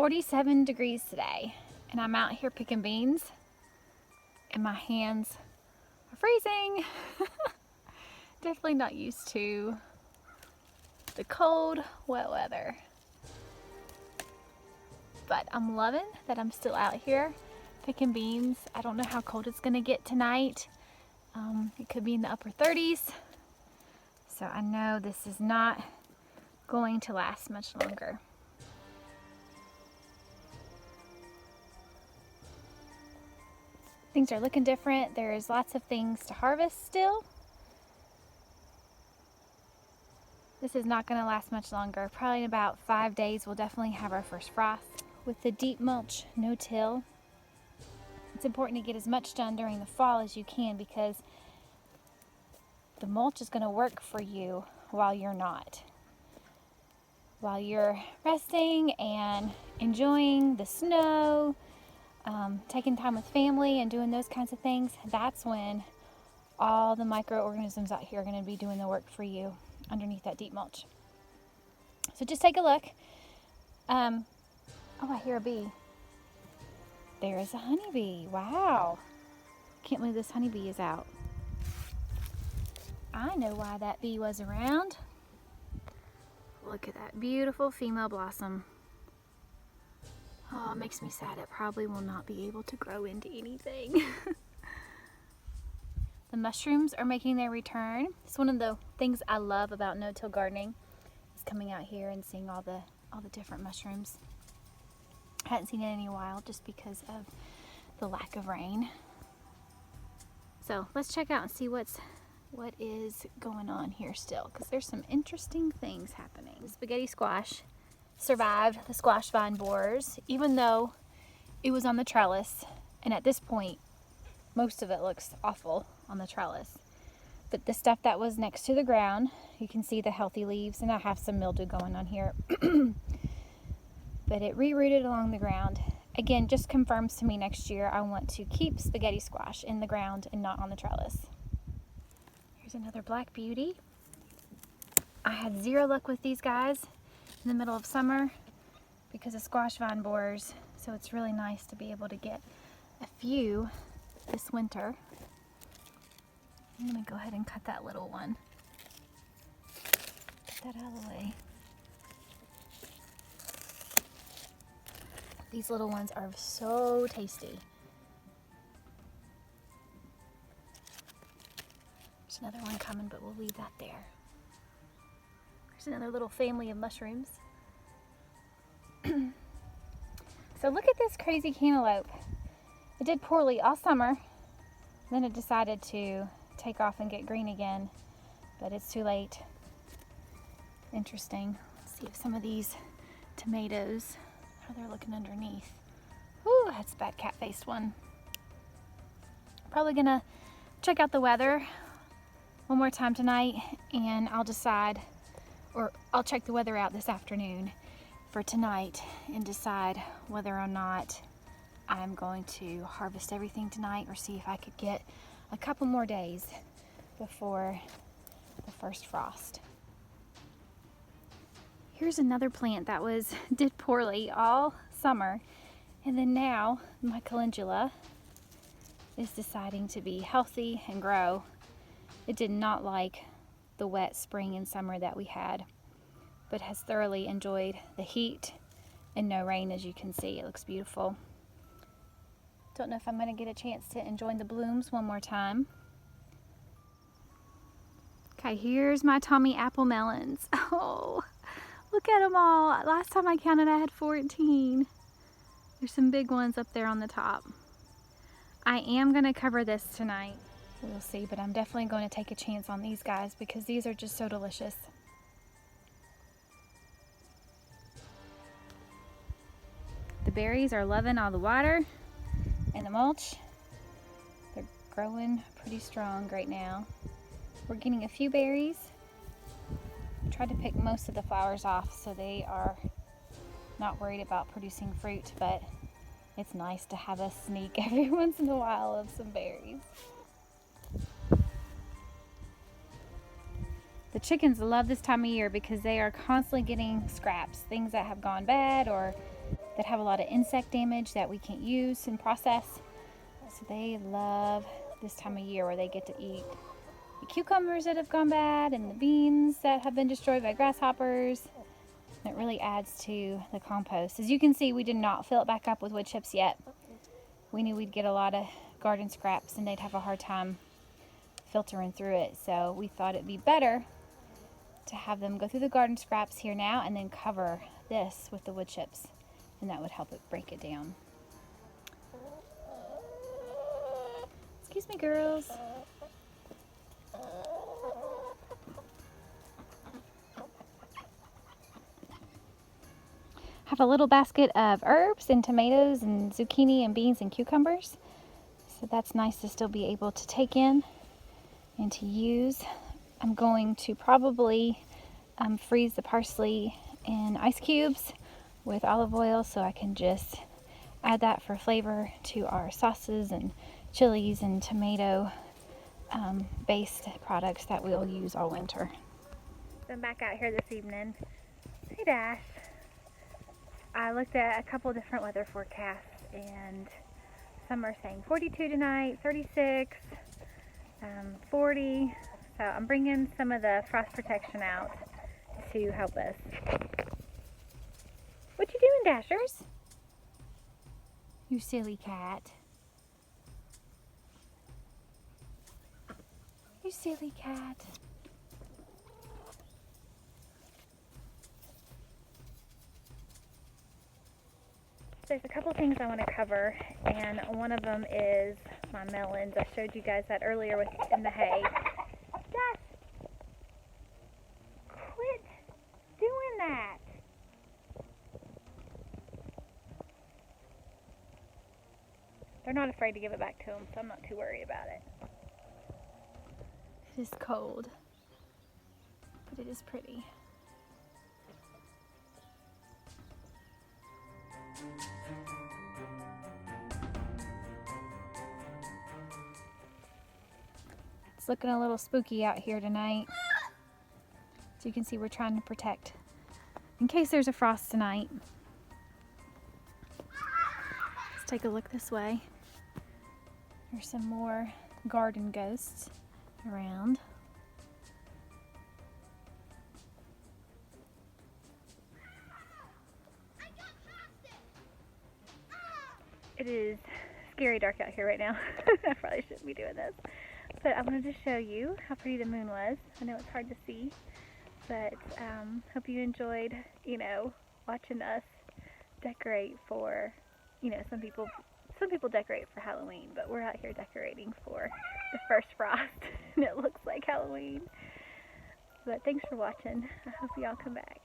47 degrees today, and I'm out here picking beans, and my hands are freezing. Definitely not used to the cold, wet weather. But I'm loving that I'm still out here picking beans. I don't know how cold it's gonna get tonight. It could be in the upper 30s. So I know this is not going to last much longer. Things are looking different. There's lots of things to harvest still. This is not going to last much longer. Probably in about 5 days we'll definitely have our first frost. With the deep mulch no-till, it's important to get as much done during the fall as you can, because the mulch is going to work for you while you're not. While you're resting and enjoying the snow, taking time with family and doing those kinds of things, that's when all the microorganisms out here are going to be doing the work for you underneath that deep mulch. So just take a look. Oh, I hear a bee. There is a honeybee. Wow. Can't believe this honeybee is out. I know why that bee was around. Look at that beautiful female blossom. Oh, it makes me sad. It probably will not be able to grow into anything. The mushrooms are making their return. It's one of the things I love about no-till gardening, is coming out here and seeing all the different mushrooms. I hadn't seen it in a while just because of the lack of rain. So let's check out and see what is going on here still, because there's some interesting things happening. The spaghetti squash survived the squash vine borers, even though it was on the trellis, and at this point most of it looks awful on the trellis. But the stuff that was next to the ground, you can see the healthy leaves, and I have some mildew going on here. But it rerooted along the ground. Again, just confirms to me next year I want to keep spaghetti squash in the ground and not on the trellis. Here's another black beauty. I had zero luck with these guys in the middle of summer because of squash vine borers, so it's really nice to be able to get a few this winter. I'm gonna go ahead and cut that little one. Get that out of the way. These little ones are so tasty. There's another one coming, but we'll leave that there. There's another little family of mushrooms. So look at this crazy cantaloupe. It did poorly all summer. Then it decided to take off and get green again, but it's too late. Interesting. Let's see if some of these tomatoes, how they're looking underneath. Ooh, that's a bad cat-faced one. Probably gonna check out the weather one more time tonight, and I'll decide, or I'll check the weather out this afternoon for tonight and decide whether or not I'm going to harvest everything tonight, or see if I could get a couple more days before the first frost. Here's another plant that did poorly all summer, and then now my calendula is deciding to be healthy and grow. It did not like the wet spring and summer that we had, but has thoroughly enjoyed the heat and no rain. As you can see, it looks beautiful. Don't know if I'm going to get a chance to enjoy the blooms one more time. Okay, here's my Tommy apple melons. Oh, look at them all. Last time I counted I had 14. There's some big ones up there on the top. I am going to cover this tonight. We'll see, but I'm definitely going to take a chance on these guys because these are just so delicious. The berries are loving all the water and the mulch. They're growing pretty strong right now. We're getting a few berries. I tried to pick most of the flowers off so they are not worried about producing fruit, but it's nice to have a sneak every once in a while of some berries. The chickens love this time of year because they are constantly getting scraps, things that have gone bad or that have a lot of insect damage that we can't use and process. So they love this time of year where they get to eat the cucumbers that have gone bad and the beans that have been destroyed by grasshoppers. It really adds to the compost. As you can see, we did not fill it back up with wood chips yet. We knew we'd get a lot of garden scraps and they'd have a hard time filtering through it. So we thought it'd be better to have them go through the garden scraps here now and then cover this with the wood chips. And that would help it break it down. Excuse me, girls. Have a little basket of herbs and tomatoes and zucchini and beans and cucumbers. So that's nice to still be able to take in and to use. I'm going to probably freeze the parsley in ice cubes with olive oil so I can just add that for flavor to our sauces and chilies and tomato based products that we'll use all winter. So I'm back out here this evening. Hey Dash. I looked at a couple different weather forecasts and some are saying 42 tonight, 36, 40. So I'm bringing some of the frost protection out to help us. What you doing, Dashers? You silly cat. You silly cat. There's a couple things I want to cover, and one of them is my melons. I showed you guys that earlier in the hay. Dash! Quit doing that! They're not afraid to give it back to them, so I'm not too worried about it. It is cold, but it is pretty. It's looking a little spooky out here tonight. So you can see we're trying to protect in case there's a frost tonight. Let's take a look this way. There's some more garden ghosts around. It is scary dark out here right now. I probably shouldn't be doing this. But I wanted to show you how pretty the moon was. I know it's hard to see, but hope you enjoyed, watching us decorate for, some people decorate for Halloween, but we're out here decorating for the first frost, and it looks like Halloween. But thanks for watching. I hope y'all come back.